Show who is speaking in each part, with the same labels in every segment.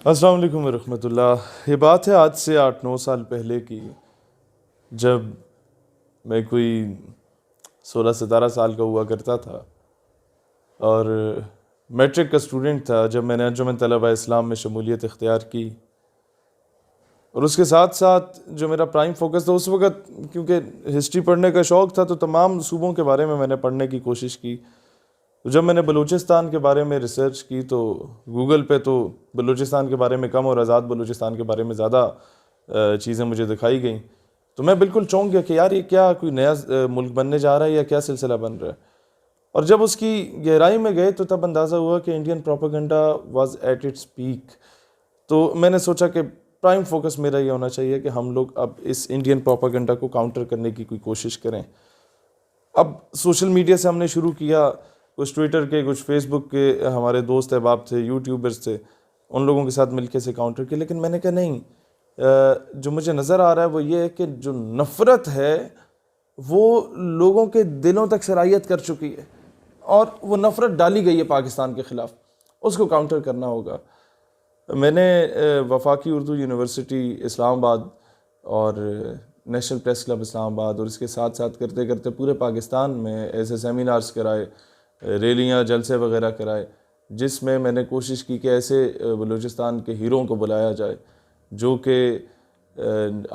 Speaker 1: السلام علیکم ورحمۃ اللہ۔ یہ بات ہے آج سے 8-9 سال پہلے کی، جب میں کوئی 16-17 سال کا ہوا کرتا تھا اور میٹرک کا اسٹوڈنٹ تھا جب میں نے انجمن طلبہ اسلام میں شمولیت اختیار کی۔ اور اس کے ساتھ ساتھ جو میرا پرائم فوکس تھا اس وقت، کیونکہ ہسٹری پڑھنے کا شوق تھا، تو تمام صوبوں کے بارے میں نے پڑھنے کی کوشش کی۔ جب میں نے بلوچستان کے بارے میں ریسرچ کی تو گوگل پہ تو بلوچستان کے بارے میں کم اور آزاد بلوچستان کے بارے میں زیادہ چیزیں مجھے دکھائی گئیں، تو میں بالکل چونک گیا کہ یار یہ کیا کوئی نیا ملک بننے جا رہا ہے یا کیا سلسلہ بن رہا ہے۔ اور جب اس کی گہرائی میں گئے تو تب اندازہ ہوا کہ Indian propaganda was at its peak. تو میں نے سوچا کہ پرائم فوکس میرا یہ ہونا چاہیے کہ ہم لوگ اب اس انڈین پروپیگنڈا کو کاؤنٹر کرنے کی کوئی کوشش کریں۔ اب سوشل میڈیا سے ہم نے شروع کیا، کچھ ٹویٹر کے، کچھ فیس بک کے ہمارے دوست احباب تھے، یوٹیوبرز تھے، ان لوگوں کے ساتھ مل کے سے کاؤنٹر کیا۔ لیکن میں نے کہا نہیں، جو مجھے نظر آ رہا ہے وہ یہ ہے کہ جو نفرت ہے وہ لوگوں کے دلوں تک سرایت کر چکی ہے، اور وہ نفرت ڈالی گئی ہے پاکستان کے خلاف، اس کو کاؤنٹر کرنا ہوگا۔ میں نے وفاقی اردو یونیورسٹی اسلام آباد اور نیشنل پریس کلب اسلام آباد اور اس کے ساتھ ساتھ کرتے کرتے پورے پاکستان میں ایسے سیمینارز کرائے، ریلیاں، جلسے وغیرہ کرائے، جس میں میں نے کوشش کی کہ ایسے بلوچستان کے ہیروں کو بلایا جائے جو کہ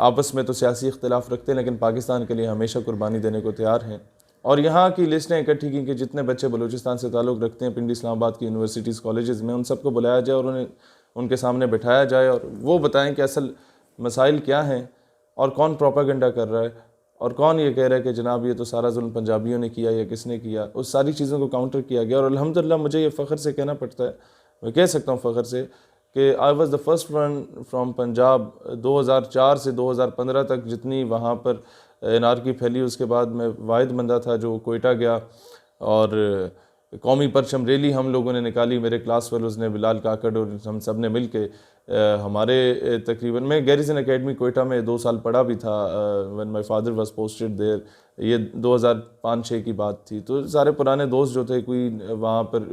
Speaker 1: آپس میں تو سیاسی اختلاف رکھتے ہیں لیکن پاکستان کے لیے ہمیشہ قربانی دینے کو تیار ہیں۔ اور یہاں کی لسٹیں اکٹھی کی کہ جتنے بچے بلوچستان سے تعلق رکھتے ہیں پنڈی اسلام آباد کی یونیورسٹیز، کالجز میں، ان سب کو بلایا جائے اور انہیں ان کے سامنے بٹھایا جائے اور وہ بتائیں کہ اصل مسائل کیا ہیں اور کون پروپیگنڈا کر رہا ہے اور کون یہ کہہ رہا ہے کہ جناب یہ تو سارا ظلم پنجابیوں نے کیا یا کس نے کیا۔ اس ساری چیزوں کو کاؤنٹر کیا گیا، اور الحمدللہ مجھے یہ فخر سے کہنا پڑتا ہے، میں کہہ سکتا ہوں فخر سے، کہ I was the first one from Punjab. 2004 سے 2015 تک جتنی وہاں پر انارکی پھیلی، اس کے بعد میں واحد بندہ تھا جو کوئٹہ گیا اور قومی پرچم ریلی ہم لوگوں نے نکالی، میرے کلاس فیلوز نے، بلال کاکڑ اور ہم سب نے مل کے۔ ہمارے تقریباً میں گیریزن اکیڈمی کوئٹہ میں 2 سال پڑھا بھی تھا when my father was posted there، یہ 2005-6 کی بات تھی۔ تو سارے پرانے دوست جو تھے، کوئی وہاں پر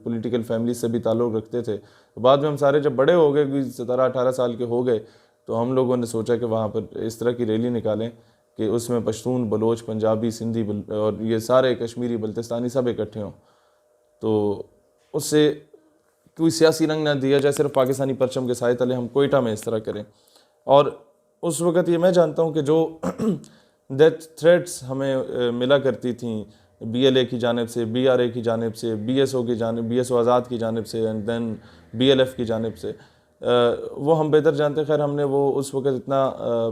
Speaker 1: پولیٹیکل فیملی سے بھی تعلق رکھتے تھے، تو بعد میں ہم سارے جب بڑے ہو گئے، کوئی 17-18 سال کے ہو گئے، تو ہم لوگوں نے سوچا کہ وہاں پر اس طرح کی ریلی نکالیں کہ اس میں پشتون، بلوچ، پنجابی، سندھی اور یہ سارے کشمیری، بلتستانی سب اکٹھے ہوں، تو اس سے کوئی سیاسی رنگ نہ دیا جائے، صرف پاکستانی پرچم کے سائے تلے ہم کوئٹہ میں اس طرح کریں۔ اور اس وقت یہ میں جانتا ہوں کہ جو ڈیتھ تھریٹس ہمیں ملا کرتی تھیں بی ایل اے کی جانب سے، بی آر اے کی جانب سے، بی ایس او کی جانب، بی ایس او آزاد کی جانب سے، and then B L F کی جانب سے، وہ ہم بہتر جانتے ہیں۔ خیر ہم نے وہ اس وقت اتنا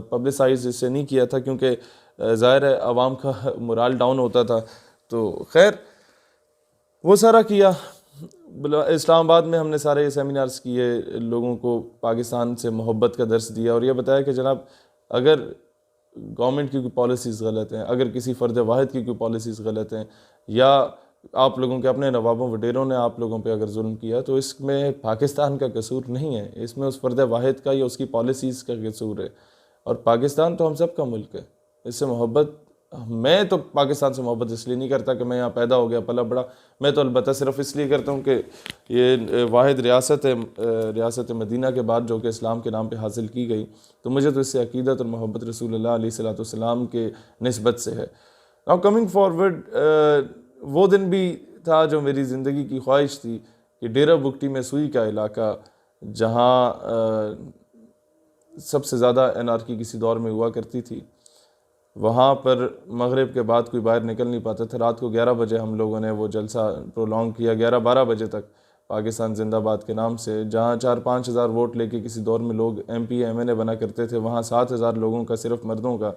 Speaker 1: پبلسائز اس سے نہیں کیا تھا، کیونکہ ظاہر ہے عوام کا مورال ڈاؤن ہوتا تھا، تو خیر وہ سارا کیا۔ اسلام آباد میں ہم نے سارے یہ سیمینارز کیے، لوگوں کو پاکستان سے محبت کا درس دیا اور یہ بتایا کہ جناب اگر گورنمنٹ کی کوئی پالیسیز غلط ہیں، اگر کسی فرد واحد کی کوئی پالیسیز غلط ہیں، یا آپ لوگوں کے اپنے نوابوں وڈیروں نے آپ لوگوں پہ اگر ظلم کیا، تو اس میں پاکستان کا قصور نہیں ہے، اس میں اس فرد واحد کا یا اس کی پالیسیز کا قصور ہے۔ اور پاکستان تو ہم سب کا ملک ہے، اس سے محبت، میں تو پاکستان سے محبت اس لیے نہیں کرتا کہ میں یہاں پیدا ہو گیا پلا بڑا، میں تو البتہ صرف اس لیے کرتا ہوں کہ یہ واحد ریاست ہے، ریاست مدینہ کے بعد، جو کہ اسلام کے نام پہ حاصل کی گئی، تو مجھے تو اس سے عقیدت اور محبت رسول اللہ علیہ السلام کے نسبت سے ہے۔ ناؤ کمنگ فارورڈ، وہ دن بھی تھا جو میری زندگی کی خواہش تھی کہ ڈیرہ بگٹی میں سوئی کا علاقہ، جہاں سب سے زیادہ انارکی کسی دور میں ہوا کرتی تھی، وہاں پر مغرب کے بعد کوئی باہر نکل نہیں پاتا تھا۔ رات کو 11 بجے ہم لوگوں نے وہ جلسہ پرولونگ کیا، 11-12 بجے تک، پاکستان زندہ باد کے نام سے، جہاں 4-5 ہزار ووٹ لے کے کسی دور میں لوگ ایم پی ایم این اے بنا کرتے تھے، وہاں 7,000 لوگوں کا، صرف مردوں کا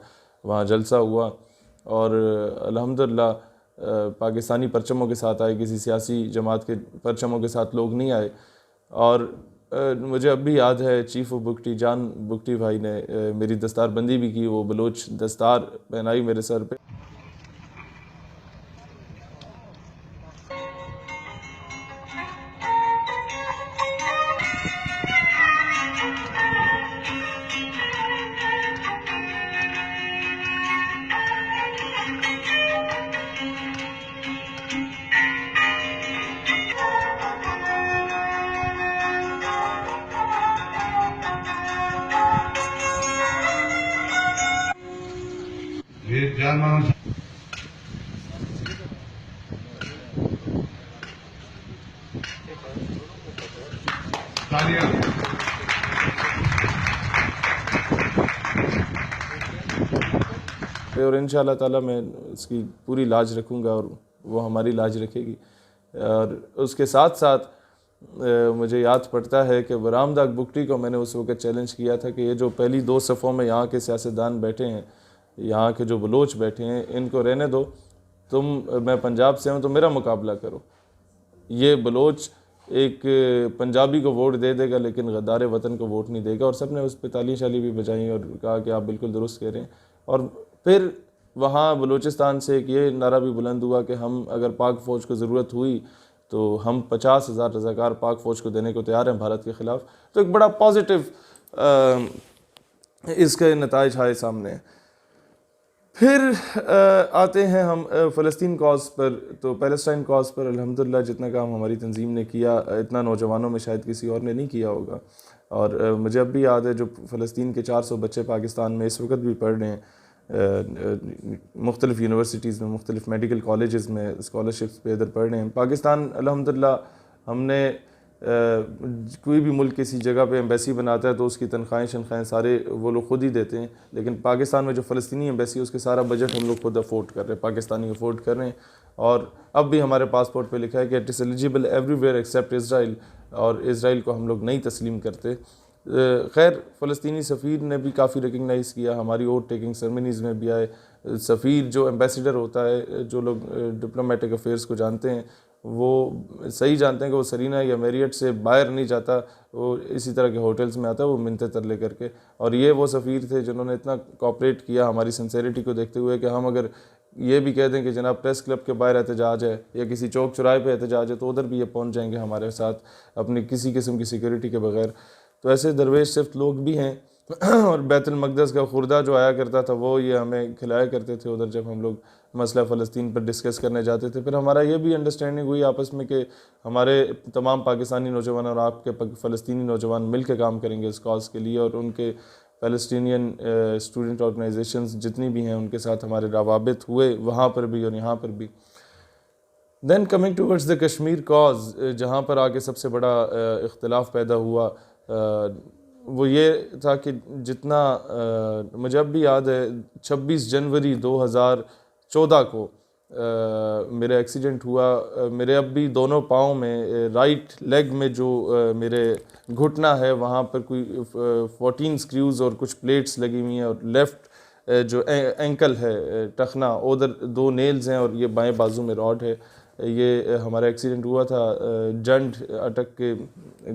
Speaker 1: وہاں جلسہ ہوا، اور الحمدللہ پاکستانی پرچموں کے ساتھ آئے، کسی سیاسی جماعت کے پرچموں کے ساتھ لوگ نہیں آئے۔ اور مجھے اب بھی یاد ہے چیف آف بگٹی جان بگٹی بھائی نے میری دستار بندی بھی کی، وہ بلوچ دستار پہنائی میرے سر پہ۔
Speaker 2: جان مانو تالیاں.
Speaker 1: اور ان شاء اللہ تعالیٰ میں اس کی پوری لاج رکھوں گا اور وہ ہماری لاج رکھے گی. اور اس کے ساتھ ساتھ مجھے یاد پڑتا ہے کہ برام داغ بگٹی کو میں نے اس وقت چیلنج کیا تھا کہ یہ جو پہلی 2 صفوں میں یہاں کے سیاستدان بیٹھے ہیں، یہاں کے جو بلوچ بیٹھے ہیں، ان کو رہنے دو. میں پنجاب سے ہوں تو میرا مقابلہ کرو. یہ بلوچ ایک پنجابی کو ووٹ دے دے گا لیکن غدار وطن کو ووٹ نہیں دے گا. اور سب نے اس پہ تالی شالی بھی بجائیں اور کہا کہ آپ بالکل درست کہہ رہے ہیں. اور پھر وہاں بلوچستان سے ایک یہ نعرہ بھی بلند ہوا کہ ہم اگر پاک فوج کو ضرورت ہوئی تو ہم 50,000 رضاکار پاک فوج کو دینے کو تیار ہیں بھارت کے خلاف. تو ایک بڑا پازیٹیو اس کے نتائج آئے سامنے. پھر آتے ہیں ہم فلسطین کاز پر. تو پیلسٹائن کاز پر الحمدللہ جتنا کام ہماری تنظیم نے کیا اتنا نوجوانوں میں شاید کسی اور نے نہیں کیا ہوگا. اور مجھے اب بھی یاد ہے جو فلسطین کے 400 بچے پاکستان میں اس وقت بھی پڑھ رہے ہیں مختلف یونیورسٹیز میں، مختلف میڈیکل کالجز میں اسکالرشپس پہ ادھر پڑھ رہے ہیں. پاکستان الحمدللہ ہم نے کوئی بھی ملک کسی جگہ پہ ایمبیسی بناتا ہے تو اس کی تنخواہیں سارے وہ لوگ خود ہی دیتے ہیں. لیکن پاکستان میں جو فلسطینی ایمبیسی ہے اس کے سارا بجٹ ہم لوگ خود افورڈ کر رہے ہیں، پاکستانی افورڈ کر رہے ہیں. اور اب بھی ہمارے پاسپورٹ پہ لکھا ہے کہ it is eligible everywhere except Israel, اور اسرائیل کو ہم لوگ نہیں تسلیم کرتے. خیر فلسطینی سفیر نے بھی کافی ریکگنائز کیا، ہماری ووٹ ٹیکنگ سرمنیز میں بھی آئے. سفیر جو ایمبیسیڈر ہوتا ہے، جو لوگ ڈپلومیٹک افیئرس کو جانتے ہیں وہ صحیح جانتے ہیں کہ وہ سرینا یا میریٹ سے باہر نہیں جاتا، وہ اسی طرح کے ہوٹلز میں آتا ہے وہ منتیں ترلے کر کے. اور یہ وہ سفیر تھے جنہوں نے اتنا کوآپریٹ کیا ہماری سنسیریٹی کو دیکھتے ہوئے کہ ہم اگر یہ بھی کہہ دیں کہ جناب پریس کلب کے باہر احتجاج ہے یا کسی چوک چوراہے پہ احتجاج ہے تو ادھر بھی یہ پہنچ جائیں گے ہمارے ساتھ اپنی کسی قسم کی سیکورٹی کے بغیر. تو ایسے درویش صرف لوگ بھی ہیں. اور بیت المقدس کا خوردہ جو آیا کرتا تھا وہ یہ ہمیں کھلایا کرتے تھے ادھر جب ہم لوگ مسئلہ فلسطین پر ڈسکس کرنے جاتے تھے. پھر ہمارا یہ بھی انڈرسٹینڈنگ ہوئی آپس میں کہ ہمارے تمام پاکستانی نوجوان اور آپ کے فلسطینی نوجوان مل کے کام کریں گے اس کاز کے لیے. اور ان کے فلسطینین اسٹوڈنٹ آرگنائزیشنز جتنی بھی ہیں ان کے ساتھ ہمارے روابط ہوئے وہاں پر بھی اور یہاں پر بھی. Then coming towards the Kashmir cause, جہاں پر آگے سب سے بڑا اختلاف پیدا ہوا وہ یہ تھا کہ جتنا مجھے اب بھی یاد ہے 26 جنوری 2014 کو میرا ایکسیڈنٹ ہوا. میرے اب بھی دونوں پاؤں میں رائٹ لیگ میں جو میرے گھٹنا ہے وہاں پر کوئی 14 سکریوز اور کچھ پلیٹس لگی ہوئی ہیں، اور لیفٹ جو اینکل ہے ٹخنا ادھر 2 نیلز ہیں، اور یہ بائیں بازو میں راڈ ہے. یہ ہمارا ایکسیڈنٹ ہوا تھا جنڈ اٹک کے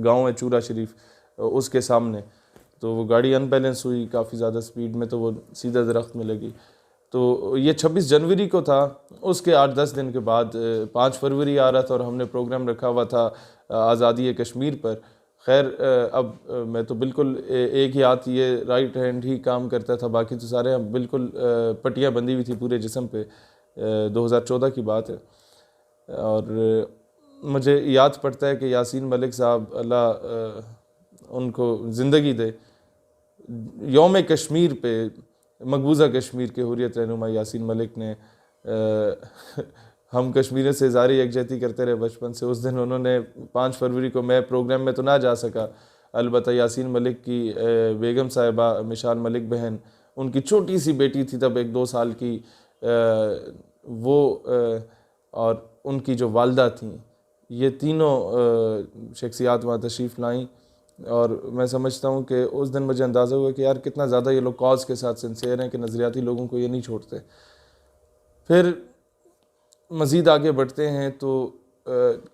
Speaker 1: گاؤں ہے چورا شریف اس کے سامنے. تو وہ گاڑی ان بیلنس ہوئی کافی زیادہ سپیڈ میں تو وہ سیدھا درخت میں لگی. تو یہ 26 جنوری کو تھا. اس کے 8-10 دن کے بعد 5 فروری آ رہا تھا اور ہم نے پروگرام رکھا ہوا تھا آزادی کشمیر پر. خیر اب میں تو بالکل ایک ہی ہاتھ یہ رائٹ ہینڈ ہی کام کرتا تھا، باقی تو سارے ہم بالکل پٹیاں بندھی ہوئی تھی پورے جسم پہ. 2014 کی بات ہے. اور مجھے یاد پڑتا ہے کہ یاسین ملک صاحب اللہ ان کو زندگی دے، یوم کشمیر پہ مقبوضہ کشمیر کے حریت رہنما یاسین ملک نے ہم کشمیریوں سے اظہار یکجہتی کرتے رہے بچپن سے. اس دن انہوں نے 5 فروری کو میں پروگرام میں تو نہ جا سکا، البتہ یاسین ملک کی بیگم صاحبہ مشال ملک بہن، ان کی چھوٹی سی بیٹی تھی تب 1-2 سال کی، وہ اور ان کی جو والدہ تھیں، یہ تینوں شخصیات وہاں تشریف لائیں. اور میں سمجھتا ہوں کہ اس دن مجھے اندازہ ہوا کہ یار کتنا زیادہ یہ لوگ کاز کے ساتھ سنسیئر ہیں کہ نظریاتی لوگوں کو یہ نہیں چھوڑتے. پھر مزید آگے بڑھتے ہیں تو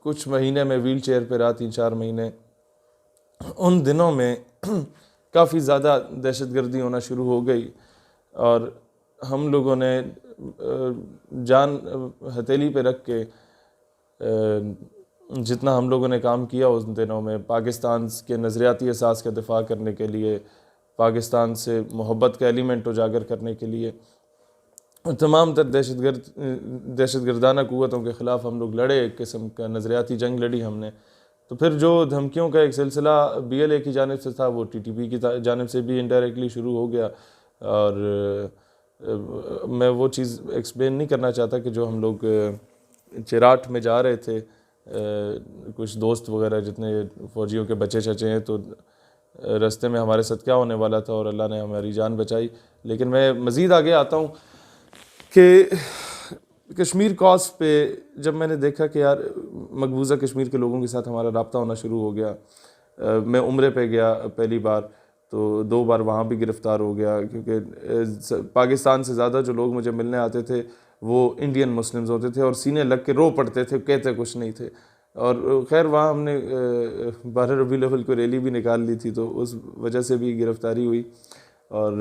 Speaker 1: کچھ مہینے میں ویل چیئر پہ رہا، 3-4 مہینے. ان دنوں میں کافی زیادہ دہشت گردی ہونا شروع ہو گئی اور ہم لوگوں نے جان ہتھیلی پہ رکھ کے جتنا ہم لوگوں نے کام کیا اس دنوں میں پاکستان کے نظریاتی اساس کا دفاع کرنے کے لیے، پاکستان سے محبت کا ایلیمنٹ اجاگر کرنے کے لیے، تمام تر دہشت گردانہ قوتوں کے خلاف ہم لوگ لڑے. ایک قسم کا نظریاتی جنگ لڑی ہم نے. تو پھر جو دھمکیوں کا ایک سلسلہ BLA کی جانب سے تھا وہ TTP کی جانب سے بھی انڈائریکٹلی شروع ہو گیا. اور میں وہ چیز ایکسپلین نہیں کرنا چاہتا کہ جو ہم لوگ چراٹ میں جا رہے تھے، کچھ دوست وغیرہ جتنے فوجیوں کے بچے چچے ہیں، تو رستے میں ہمارے ساتھ کیا ہونے والا تھا اور اللہ نے ہماری جان بچائی. لیکن میں مزید آگے آتا ہوں کہ کشمیر کاز پہ جب میں نے دیکھا کہ یار مقبوضہ کشمیر کے لوگوں کے ساتھ ہمارا رابطہ ہونا شروع ہو گیا. میں عمرے پہ گیا پہلی بار، تو 2 بار وہاں بھی گرفتار ہو گیا، کیونکہ پاکستان سے زیادہ جو لوگ مجھے ملنے آتے تھے وہ انڈین مسلمز ہوتے تھے اور سینے لگ کے رو پڑتے تھے، کہتے کچھ نہیں تھے. اور خیر وہاں ہم نے 12 ربیع الاول کو ریلی بھی نکال لی تھی، تو اس وجہ سے بھی گرفتاری ہوئی. اور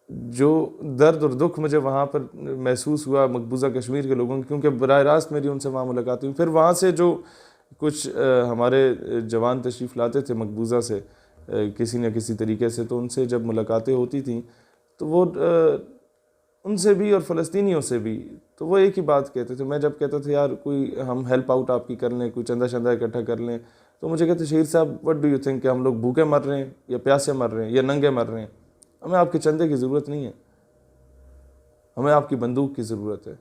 Speaker 1: جو درد اور دکھ مجھے وہاں پر محسوس ہوا مقبوضہ کشمیر کے لوگوں کی، کیونکہ براہ راست میری ان سے وہاں ملاقات ہوئی. پھر وہاں سے جو کچھ ہمارے جوان تشریف لاتے تھے مقبوضہ سے کسی نہ کسی طریقے سے، تو ان سے جب ملاقاتیں ہوتی تھیں تو وہ ان سے بھی اور فلسطینیوں سے بھی تو وہ ایک ہی بات کہتے تھے. میں جب کہتا تھا یار کوئی ہم ہیلپ آؤٹ آپ کی کر لیں، کوئی چندہ شندہ اکٹھا کر لیں، تو مجھے کہتے شہید صاحب وٹ ڈو یو تھنک کہ ہم لوگ بھوکے مر رہے ہیں یا پیاسے مر رہے ہیں یا ننگے مر رہے ہیں؟ ہمیں آپ کے چندے کی ضرورت نہیں ہے، ہمیں آپ کی بندوق کی ضرورت ہے.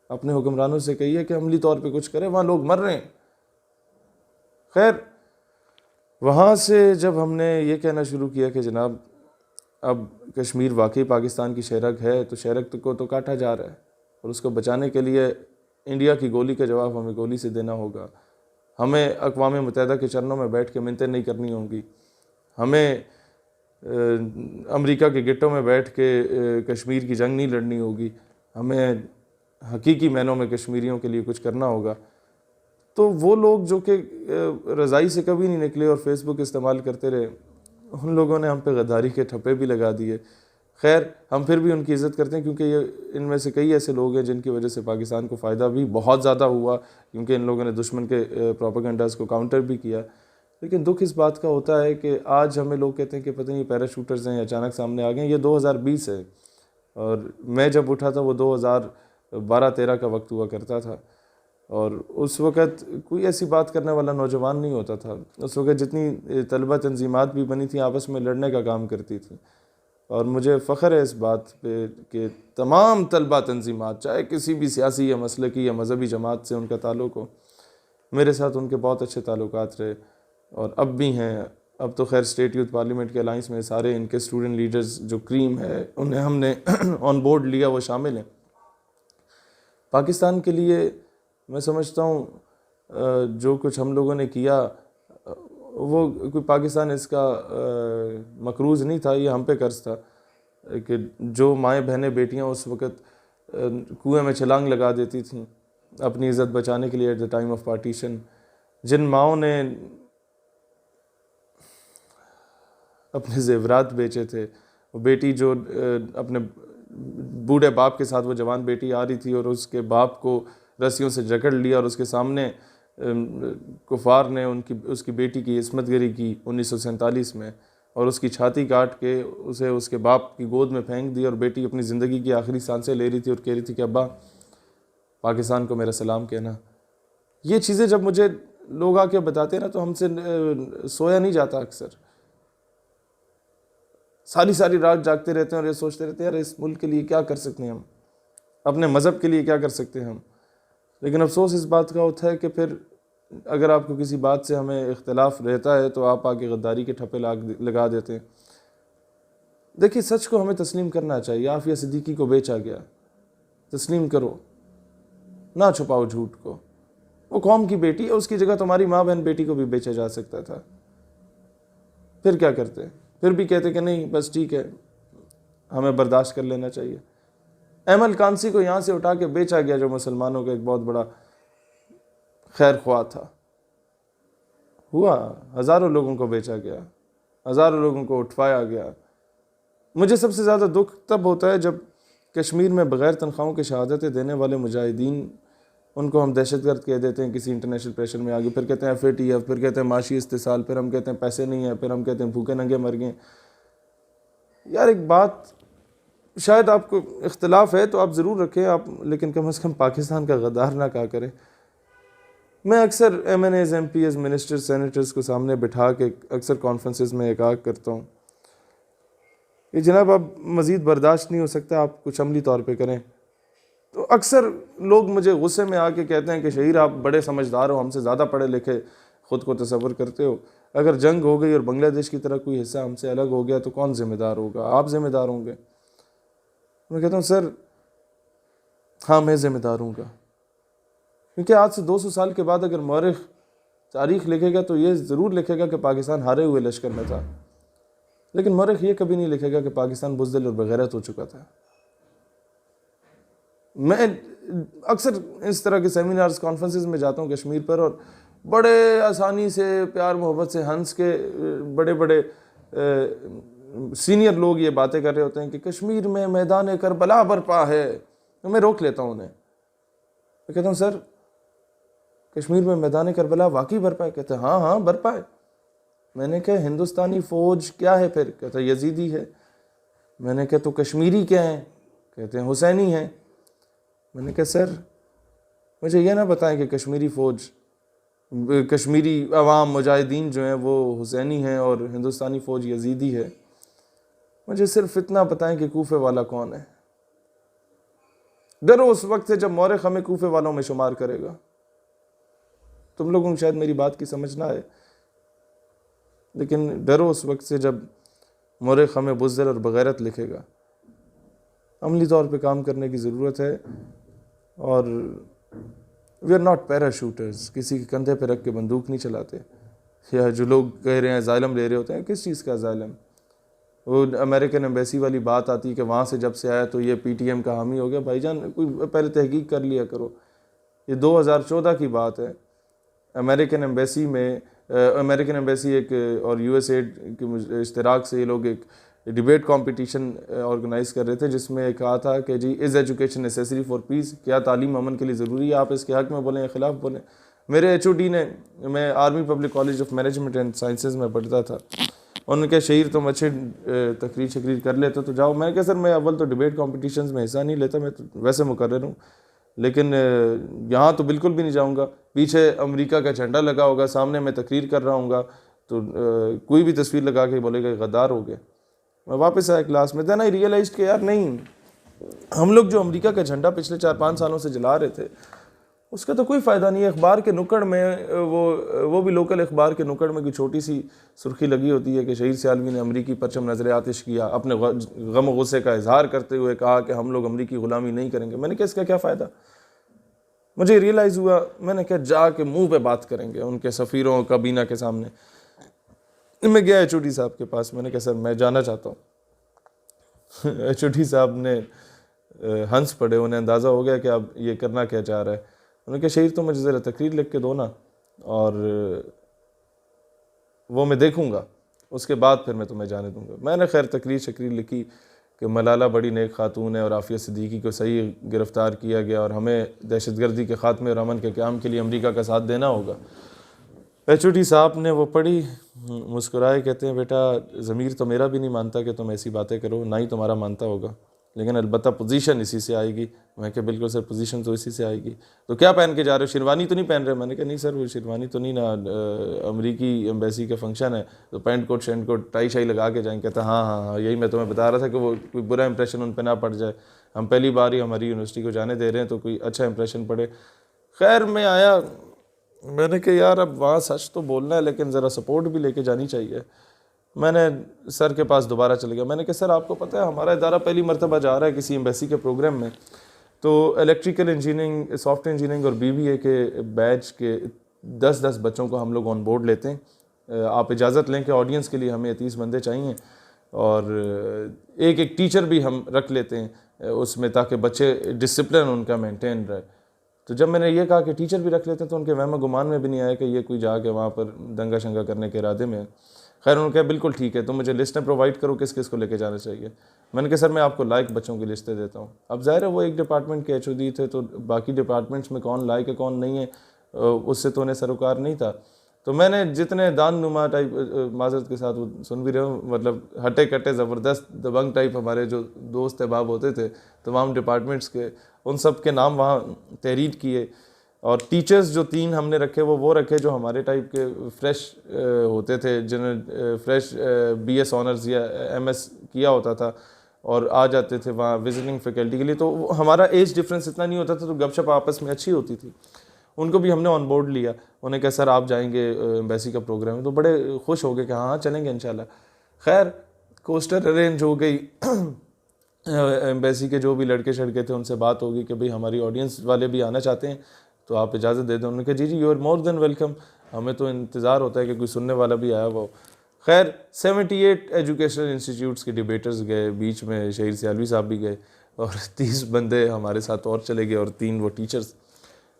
Speaker 1: اپنے حکمرانوں سے کہیے کہ عملی طور پہ کچھ کرے، وہاں لوگ مر رہے ہیں. خیر وہاں سے جب ہم نے یہ کہنا شروع کیا کہ جناب اب کشمیر واقعی پاکستان کی شہرگ ہے، تو شہرگ کو تو کاٹا جا رہا ہے، اور اس کو بچانے کے لیے انڈیا کی گولی کا جواب ہمیں گولی سے دینا ہوگا. ہمیں اقوام متحدہ کے چرنوں میں بیٹھ کے منتیں نہیں کرنی ہوں گی، ہمیں امریکہ کے گٹوں میں بیٹھ کے کشمیر کی جنگ نہیں لڑنی ہوگی، ہمیں حقیقی معنوں میں کشمیریوں کے لیے کچھ کرنا ہوگا. تو وہ لوگ جو کہ رضائی سے کبھی نہیں نکلے اور فیس بک استعمال کرتے رہے، ان لوگوں نے ہم پہ غداری کے ٹھپے بھی لگا دیے. خیر ہم پھر بھی ان کی عزت کرتے ہیں، کیونکہ یہ ان میں سے کئی ایسے لوگ ہیں جن کی وجہ سے پاکستان کو فائدہ بھی بہت زیادہ ہوا، کیونکہ ان لوگوں نے دشمن کے پروپیگنڈاز کو کاؤنٹر بھی کیا. لیکن دکھ اس بات کا ہوتا ہے کہ آج ہمیں لوگ کہتے ہیں کہ پتہ نہیں پیراشوٹرز ہیں اچانک سامنے آ گئے ہیں. یہ 2020 ہے، اور میں جب اٹھا تھا وہ 2012-13 کا وقت ہوا کرتا تھا، اور اس وقت کوئی ایسی بات کرنے والا نوجوان نہیں ہوتا تھا. اس وقت جتنی طلبہ تنظیمات بھی بنی تھیں آپس میں لڑنے کا کام کرتی تھیں، اور مجھے فخر ہے اس بات پہ کہ تمام طلبہ تنظیمات چاہے کسی بھی سیاسی یا مسلکی یا مذہبی جماعت سے ان کا تعلق ہو، میرے ساتھ ان کے بہت اچھے تعلقات رہے اور اب بھی ہیں. اب تو خیر اسٹیٹ یوتھ پارلیمنٹ کے الائنس میں سارے ان کے اسٹوڈنٹ لیڈرز جو کریم ہے انہیں ہم نے آن بورڈ لیا، وہ شامل ہیں. پاکستان کے لیے میں سمجھتا ہوں جو کچھ ہم لوگوں نے کیا وہ کوئی پاکستان اس کا مقروض نہیں تھا، یہ ہم پہ قرض تھا کہ جو مائیں بہنیں بیٹیاں اس وقت کنویں میں چھلانگ لگا دیتی تھیں اپنی عزت بچانے کے لیے at the time of partition, جن ماؤں نے اپنے زیورات بیچے تھے، وہ بیٹی جو اپنے بوڑھے باپ کے ساتھ وہ جوان بیٹی آ رہی تھی اور اس کے باپ کو رسیوں سے جکڑ لیا اور اس کے سامنے کفار نے اس کی بیٹی کی عصمت گری کی 1947 میں، اور اس کی چھاتی کاٹ کے اسے اس کے باپ کی گود میں پھینک دی، اور بیٹی اپنی زندگی کی آخری سانسیں لے رہی تھی اور کہہ رہی تھی کہ ابا پاکستان کو میرا سلام کہنا. یہ چیزیں جب مجھے لوگ آ کے بتاتے ہیں نا تو ہم سے سویا نہیں جاتا. اکثر ساری رات جاگتے رہتے ہیں اور یہ سوچتے رہتے ہیں یار اس ملک کے لیے کیا کر سکتے ہیں ہم، اپنے مذہب کے لیے کیا کر سکتے ہیں ہم. لیکن افسوس اس بات کا ہوتا ہے کہ پھر اگر آپ کو کسی بات سے ہمیں اختلاف رہتا ہے تو آپ آگے غداری کے ٹھپے لگا دیتے ہیں. دیکھیے سچ کو ہمیں تسلیم کرنا چاہیے. عافیہ صدیقی کو بیچا گیا، تسلیم کرو، نہ چھپاؤ جھوٹ کو. وہ قوم کی بیٹی ہے، اس کی جگہ تمہاری ماں بہن بیٹی کو بھی بیچا جا سکتا تھا. پھر کیا کرتے؟ پھر بھی کہتے کہ نہیں بس ٹھیک ہے ہمیں برداشت کر لینا چاہیے. ایمل کانسی کو یہاں سے اٹھا کے بیچا گیا جو مسلمانوں کا ایک بہت بڑا خیر خواہ تھا. ہوا ہزاروں لوگوں کو بیچا گیا، ہزاروں لوگوں کو اٹھوایا گیا. مجھے سب سے زیادہ دکھ تب ہوتا ہے جب کشمیر میں بغیر تنخواہوں کے شہادتیں دینے والے مجاہدین، ان کو ہم دہشت گرد کہہ دیتے ہیں کسی انٹرنیشنل پریشر میں آگے، پھر کہتے ہیں FATF، پھر کہتے ہیں معاشی استحصال، پھر ہم کہتے ہیں پیسے نہیں ہیں، پھر ہم کہتے ہیں بھوکے ننگے مر گئے. یار ایک بات، شاید آپ کو اختلاف ہے تو آپ ضرور رکھیں آپ، لیکن کم از کم پاکستان کا غدار نہ کہا کریں. میں اکثر MNAs MPs منسٹرز سینیٹرز کو سامنے بٹھا کے اکثر کانفرنسز میں ایک کرتا ہوں کہ جناب اب مزید برداشت نہیں ہو سکتا، آپ کچھ عملی طور پہ کریں. تو اکثر لوگ مجھے غصے میں آ کے کہتے ہیں کہ شہیر آپ بڑے سمجھدار ہو، ہم سے زیادہ پڑھے لکھے خود کو تصور کرتے ہو، اگر جنگ ہو گئی اور بنگلہ دیش کی طرح کوئی حصہ ہم سے الگ ہو گیا تو کون ذمہ دار ہوگا؟ آپ ذمہ دار ہوں گے. میں کہتا ہوں سر ہاں میں ذمہ دار ہوں گا، کیونکہ آج سے 200 سال کے بعد اگر مورخ تاریخ لکھے گا تو یہ ضرور لکھے گا کہ پاکستان ہارے ہوئے لشکر میں تھا، لیکن مورخ یہ کبھی نہیں لکھے گا کہ پاکستان بزدل اور بغیرت ہو چکا تھا. میں اکثر اس طرح کے سیمینارز کانفرنسز میں جاتا ہوں کشمیر پر، اور بڑے آسانی سے پیار محبت سے ہنس کے بڑے بڑے سینئر لوگ یہ باتیں کر رہے ہوتے ہیں کہ کشمیر میں میدان کربلا برپا ہے. میں روک لیتا ہوں انہیں، میں کہتا ہوں سر کشمیر میں میدان کربلا واقعی برپا ہے؟ کہتے ہیں ہاں ہاں برپا ہے. میں نے کہا ہندوستانی فوج کیا ہے پھر؟ کہتا ہے یزیدی ہے. میں نے کہا تو کشمیری کیا ہیں؟ کہتے ہیں حسینی ہیں. میں نے کہا سر مجھے یہ نہ بتائیں کہ کشمیری فوج، کشمیری عوام مجاہدین جو ہیں وہ حسینی ہیں اور ہندوستانی فوج یزیدی ہے. مجھے صرف اتنا بتائیں کہ کوفے والا کون ہے. ڈرو اس وقت سے جب مورخ ہمیں کوفے والوں میں شمار کرے گا. تم لوگوں کو شاید میری بات کی سمجھ نہ آئے، لیکن ڈرو اس وقت سے جب مورخ ہمیں بزدل اور بغیرت لکھے گا. عملی طور پہ کام کرنے کی ضرورت ہے، اور we are not para shooters. کسی کے کندھے پہ رکھ کے بندوق نہیں چلاتے. یا جو لوگ کہہ رہے ہیں ظالم لے رہے ہوتے ہیں، کس چیز کا ظالم؟ وہ امریکن ایمبیسی والی بات آتی ہے کہ وہاں سے جب سے آیا تو یہ پی ٹی ایم کا حامی ہو گیا. بھائی جان کوئی پہلے تحقیق کر لیا کرو. یہ 2014 کی بات ہے. امریکن ایمبیسی ایک اور یو ایس ایڈ کے اشتراک سے یہ لوگ ایک ڈیبیٹ کمپٹیشن آرگنائز کر رہے تھے، جس میں کہا تھا کہ جی از ایجوکیشن نیسیسری فار پیس؟ کیا تعلیم امن کے لیے ضروری ہے؟ آپ اس کے حق میں بولیں یا خلاف بولیں. میرے ایچ او ڈی نے، میں army public college of management and sciences میں پڑھتا تھا، انہوں نے کہا شہیر تم اچھے تقریر کر لیتے تو جاؤ. میں نے کہا سر میں اول تو ڈیبیٹ کمپٹیشنز میں حصہ نہیں لیتا، میں تو ویسے مقرر ہوں، لیکن یہاں تو بالکل بھی نہیں جاؤں گا. پیچھے امریکہ کا جھنڈا لگا ہوگا، سامنے میں تقریر کر رہا ہوں گا تو کوئی بھی تصویر لگا کے بولے گا غدار ہو گیا. میں واپس آیا کلاس میں. دین آئی ریئلائزڈ کہ یار نہیں، ہم لوگ جو امریکہ کا جھنڈا پچھلے 4-5 سالوں سے جلا رہے تھے اس کا تو کوئی فائدہ نہیں ہے. اخبار کے نکڑ میں وہ بھی لوکل اخبار کے نکڑ میں کوئی چھوٹی سی سرخی لگی ہوتی ہے کہ شہیر سیالوی نے امریکی پرچم نظر آتش کیا، اپنے غم و غصے کا اظہار کرتے ہوئے کہا کہ ہم لوگ امریکی غلامی نہیں کریں گے. میں نے کہا اس کا کیا فائدہ؟ مجھے ریئلائز ہوا. میں نے کہا جا کے منہ پہ بات کریں گے ان کے سفیروں کابینہ کے سامنے. میں گیا ایچ او ڈی صاحب کے پاس. میں نے کہا سر میں جانا چاہتا ہوں. ایچ او ڈی صاحب نے ہنس پڑے، انہیں اندازہ ہو گیا کہ اب یہ کرنا کیا چاہ رہا ہے. انہوں نے کہا شہیر تو مجھے ذرا تقریر لکھ کے دو نا، اور وہ میں دیکھوں گا، اس کے بعد پھر میں تمہیں جانے دوں گا. میں نے خیر تقریر لکھی کہ ملالہ بڑی نیک خاتون ہے اور عافیہ صدیقی کو صحیح گرفتار کیا گیا اور ہمیں دہشت گردی کے خاتمے اور امن کے قیام کے لیے امریکہ کا ساتھ دینا ہوگا. ایچ او ڈی صاحب نے وہ پڑھی، مسکرائے، کہتے ہیں بیٹا ضمیر تو میرا بھی نہیں مانتا کہ تم ایسی باتیں کرو، نہ ہی تمہارا مانتا ہوگا، لیکن البتہ پوزیشن اسی سے آئے گی. میں کہ بالکل سر پوزیشن تو اسی سے آئے گی. تو کیا پہن کے جا رہے ہو؟ شیروانی تو نہیں پہن رہے؟ میں نے کہا نہیں سر وہ شیروانی تو نہیں نا، امریکی ایمبیسی کا فنکشن ہے تو پینٹ کوٹ شینٹ کوٹ ٹائی شائی لگا کے جائیں. کہتا ہاں یہی میں تمہیں بتا رہا تھا کہ وہ کوئی برا امپریشن ان پہ نہ پڑ جائے. ہم پہلی بار ہی ہماری یونیورسٹی کو جانے دے رہے ہیں تو کوئی اچھا امپریشن پڑے. خیر میں آیا. میں نے کہا یار اب وہاں سچ تو بولنا ہے لیکن ذرا سپورٹ بھی لے کے جانی چاہیے. میں نے سر کے پاس دوبارہ چلے گیا. میں نے کہا سر آپ کو پتہ ہے ہمارا ادارہ پہلی مرتبہ جا رہا ہے کسی ایمبیسی کے پروگرام میں، تو electrical engineering, soft ware engineering اور BBA کے بیچ کے 10 بچوں کو ہم لوگ آن بورڈ لیتے ہیں. آپ اجازت لیں کہ آڈینس کے لیے ہمیں 30 بندے چاہیے، اور ایک ٹیچر بھی ہم رکھ لیتے ہیں اس میں تاکہ بچے ڈسپلن ان کا مینٹین رہے. تو جب میں نے یہ کہا کہ ٹیچر بھی رکھ لیتے ہیں تو ان کے وہم و گمان میں بھی نہیں آیا کہ یہ کوئی جا کے وہاں پر دنگا شنگا کرنے کے ارادے میں ہے. خیر انہوں نے کہا بالکل ٹھیک ہے، تم مجھے لسٹیں پرووائڈ کرو کس کس کو لے کے جانا چاہیے. میں نے کہا سر میں آپ کو لائق بچوں کی لسٹیں دیتا ہوں. اب ظاہر ہے وہ ایک ڈپارٹمنٹ کے ایچ او ڈی تھے تو باقی ڈپارٹمنٹس میں کون لائق ہے کون نہیں ہے اس سے تو انہیں سروکار نہیں تھا. تو میں نے جتنے دان نما ٹائپ، معذرت کے ساتھ وہ سن بھی رہے ہوں، مطلب ہٹے کٹے زبردست دبنگ ٹائپ ہمارے جو دوست احباب ہوتے تھے تمام ڈپارٹمنٹس کے، ان سب کے نام وہاں تحریر کیے. اور ٹیچرز جو 3 ہم نے رکھے وہ رکھے جو ہمارے ٹائپ کے فریش ہوتے تھے، جنہیں فریش BS آنرز یا MS کیا ہوتا تھا اور آ جاتے تھے وہاں وزٹنگ فیکلٹی کے لیے, تو ہمارا ایج ڈفرینس اتنا نہیں ہوتا تھا, تو گپ شپ آپس میں اچھی ہوتی تھی. ان کو بھی ہم نے آن بورڈ لیا, انہیں کہا سر آپ جائیں گے ایمبیسی کا پروگرام ہے, تو بڑے خوش ہو گئے کہ ہاں چلیں گے انشاءاللہ. خیر کوسٹر ارینج ہو گئی, ایمبیسی کے جو بھی لڑکے شڑکے تھے ان سے بات ہوگی کہ بھئی ہماری آڈینس والے بھی آنا چاہتے ہیں تو آپ اجازت دے دیں. انہوں نے کہا جی جی you are more than welcome, ہمیں تو انتظار ہوتا ہے کہ کوئی سننے والا بھی آیا ہوا ہو. خیر 78 ایجوکیشنل انسٹیٹیوٹس کے ڈیبیٹرز گئے, بیچ میں شہیر سیالوی صاحب بھی گئے, اور 30 بندے ہمارے ساتھ اور چلے گئے, اور 3 وہ ٹیچرز.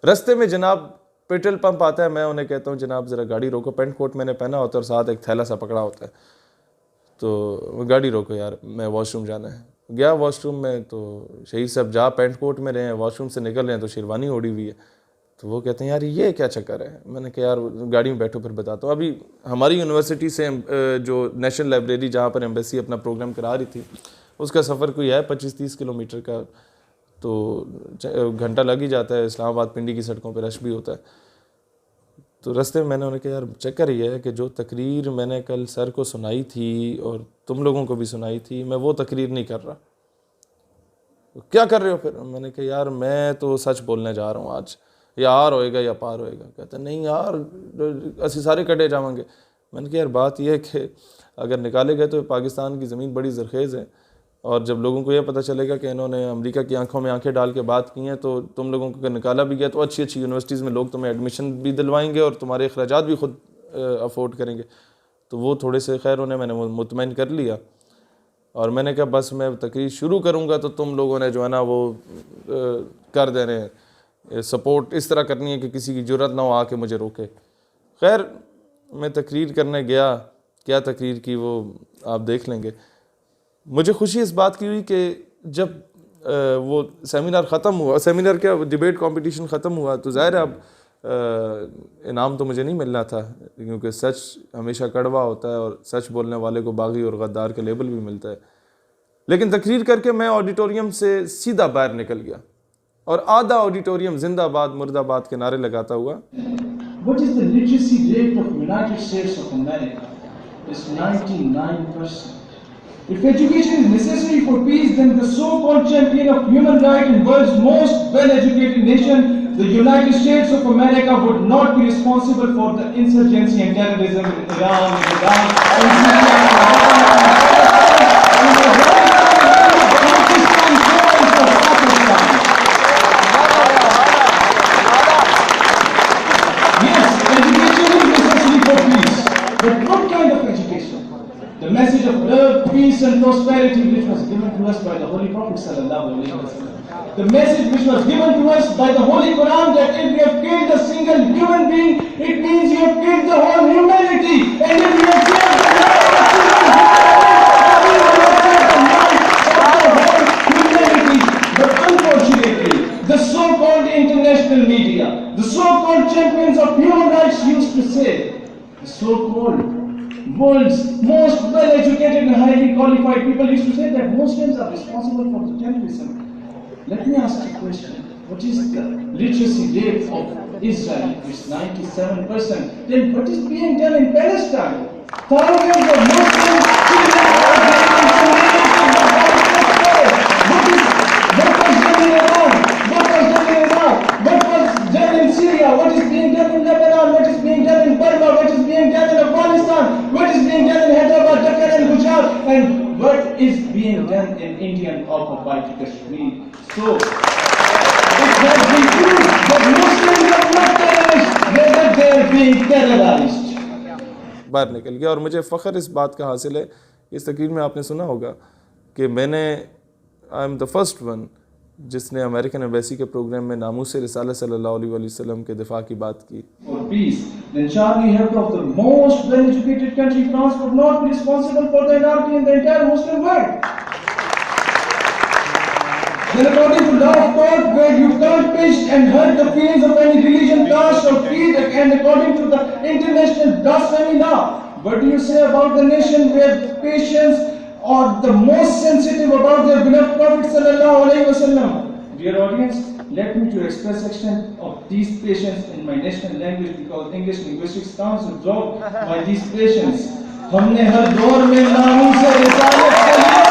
Speaker 1: رستے میں جناب پیٹرول پمپ آتا ہے, میں انہیں کہتا ہوں جناب ذرا گاڑی روکو, پینٹ کوٹ میں نے پہنا ہوتا ہے اور ساتھ ایک تھیلا سا پکڑا ہوتا ہے, تو گاڑی روکو یار میں واش روم جانا ہے. گیا واش روم میں, تو شہید صاحب جا پینٹ کوٹ میں رہے ہیں, واش روم سے نکل رہے ہیں تو شیروانی اوڑی ہوئی ہے. تو وہ کہتے ہیں یار یہ کیا چکر ہے. میں نے کہا یار گاڑی میں بیٹھو پھر بتاتا ہوں. ابھی ہماری یونیورسٹی سے جو نیشنل لائبریری جہاں پر ایمبیسی اپنا پروگرام کرا رہی تھی, اس کا سفر کوئی ہے 25-30 کلومیٹر کا, تو گھنٹہ لگ ہی جاتا ہے. اسلام آباد پنڈی کی سڑکوں پہ رش بھی ہوتا ہے. تو رستے میں نے انہیں کہا یار چکر یہ ہے کہ جو تقریر میں نے کل سر کو سنائی تھی اور تم لوگوں کو بھی سنائی تھی, میں وہ تقریر نہیں کر رہا. کیا کر رہے ہو پھر؟ میں نے کہا یار میں تو سچ بولنے جا رہا ہوں آج, یا آر ہوئے گا یا پار ہوئے گا. کہتے نہیں یار اسی سارے کٹے جاؤں گے. میں نے کہا یار بات یہ ہے کہ اگر نکالے گئے تو پاکستان کی زمین بڑی زرخیز ہے, اور جب لوگوں کو یہ پتہ چلے گا کہ انہوں نے امریکہ کی آنکھوں میں آنکھیں ڈال کے بات کی ہیں, تو تم لوگوں کو اگر نکالا بھی گیا تو اچھی اچھی یونیورسٹیز میں لوگ تمہیں ایڈمیشن بھی دلوائیں گے اور تمہارے اخراجات بھی خود افورڈ کریں گے. تو وہ تھوڑے سے خیر انہیں میں نے مطمئن کر لیا, اور میں نے کہا بس میں تقریر شروع کروں گا تو تم لوگوں نے جو ہے نا وہ کر دینے سپورٹ اس طرح کرنی ہے کہ کسی کی جرت نہ ہو آ کے مجھے روکے. خیر میں تقریر کرنے گیا, کیا تقریر کی وہ آپ دیکھ لیں گے. مجھے خوشی اس بات کی ہوئی کہ جب وہ سیمینار ختم ہوا, سیمینار کیا ڈیبیٹ کمپٹیشن ختم ہوا, تو ظاہر ہے اب انعام تو مجھے نہیں ملنا تھا, کیونکہ سچ ہمیشہ کڑوا ہوتا ہے اور سچ بولنے والے کو باغی اور غدار کا لیبل بھی ملتا ہے. لیکن تقریر کر کے میں آڈیٹوریم سے سیدھا باہر نکل گیا, اور آدھا آڈیٹوریم زندہ باد مرد آباد کے نعرے لگاتا ہوا.
Speaker 3: What is the literacy rate of United States of America? It's 99%. If education is necessary for peace, then the so-called champion of human rights and world's most well-educated nation, the United States of America, would not be responsible for the insurgency and terrorism in Iran, in Iraq, in Syria, in Pakistan. Yes, education is necessary for peace. But what kind of education? The message of love, peace and prosperity which was given to us by the Holy Prophet sallallahu alaihi wasallam. The message which was given to us by the Holy Quran, that if you have killed a single human being, it means you have killed the whole humanity. And if you have killed the whole humanity. But unfortunately, the so-called international media, the so-called champions of human rights used to say, the so-called world's most well-educated and highly qualified people used to say that Muslims are responsible for the terrorism. Let me ask you a question. What is the literacy rate of Israel? It's 97%. Then what is being done in Palestine? Thousands of Muslims what was done in Iran? What was done in Iraq? What was done in Syria? What is being done in Lebanon? What is being done in Burma? What is being done in Afghanistan? What is being done in Hyderabad, Dhaka and Gujarat? And what is being done in Indian occupied Kashmir? So, it has been proved that Muslims are not terrorists, rather they are being terrorized.
Speaker 1: باہر نکل گیا. اور مجھے فخر اس بات کا حاصل ہے, اس تقریر میں آپ نے سنا ہوگا کہ میں نے I am the first one جس نے امریکن ایمبیسی کے پروگرام میں ناموس رسالت صلی اللہ علیہ وسلم کے دفاع کی بات کی.
Speaker 3: For peace, then Charlie Hebdo of the most well-educated country, France, would not be responsible for the anarchy in the entire Muslim world. Then according to law of God, where you can't pinch and hurt the feelings of any religion, caste or creed, and according to the international blasphemy law, what do you say about the nation where patients are the most sensitive about their beloved Prophet sallallahu alaihi wasallam? Dear audience, let me to express extent of these patients in my national language, because English linguistics counts a job by these patients. ہم نے ہر دور میں ناموس رسالت